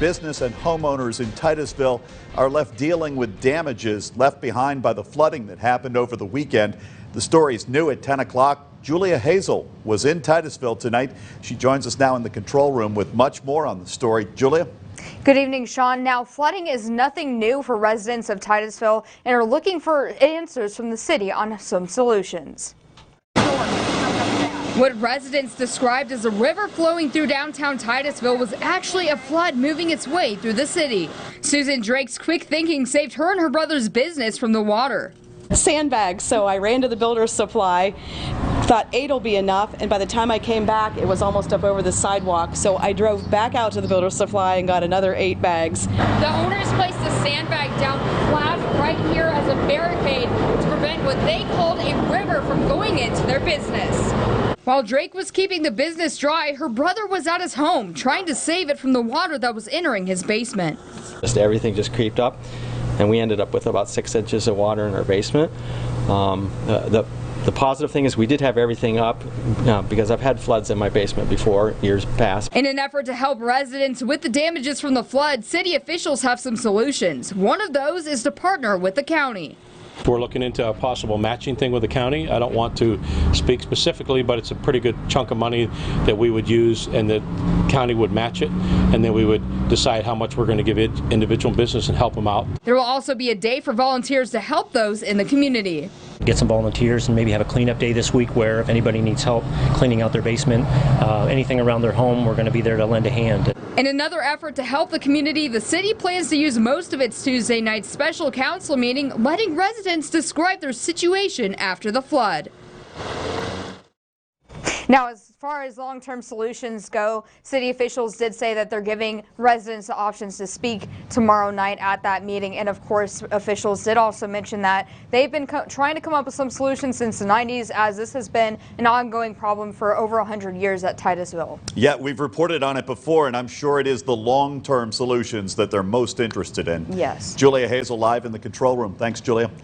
Business and homeowners in Titusville are left dealing with damages left behind by the flooding that happened over the weekend. The story is new at 10 o'clock. Julia Hazel was in Titusville tonight. She joins us now in the control room with much more on the story. Julia? Good evening, Sean. Now, flooding is nothing new for residents of Titusville and are looking for answers from the city on some solutions. What residents described as a river flowing through downtown Titusville was actually a flood moving its way through the city. Susan Drake's quick thinking saved her and her brother's business from the water. Sandbags, so I ran to the builder's supply, thought 8 will be enough, and by the time I came back it was almost up over the sidewalk, so I drove back out to the builder's supply and got another 8 bags. The owners placed a sandbag down flat right here as a barricade to prevent what they called a river from going into their business. While Drake was keeping the business dry, her brother was at his home trying to save it from the water that was entering his basement. Everything just creeped up, and we ended up with about 6 inches of water in our basement. The positive thing is we did have everything up because I've had floods in my basement before, years past. In an effort to help residents with the damages from the flood, city officials have some solutions. One of those is to partner with the county. We're looking into a possible matching thing with the county. I don't want to speak specifically, but it's a pretty good chunk of money that we would use, and the county would match it, and then we would decide how much we're going to give individual business and help them out. There will also be a day for volunteers to help those in the community. Get some volunteers and maybe have a cleanup day this week where if anybody needs help cleaning out their basement, anything around their home, we're going to be there to lend a hand. In another effort to help the community, the city plans to use most of its Tuesday night special council meeting, letting residents describe their situation after the flood. Now, as far as long-term solutions go, city officials did say that they're giving residents the options to speak tomorrow night at that meeting. And of course, officials did also mention that they've been trying to come up with some solutions since the 90s, as this has been an ongoing problem for over 100 years at Titusville. Yeah, we've reported on it before, and I'm sure it is the long-term solutions that they're most interested in. Yes. Julia Hazel live in the control room. Thanks, Julia.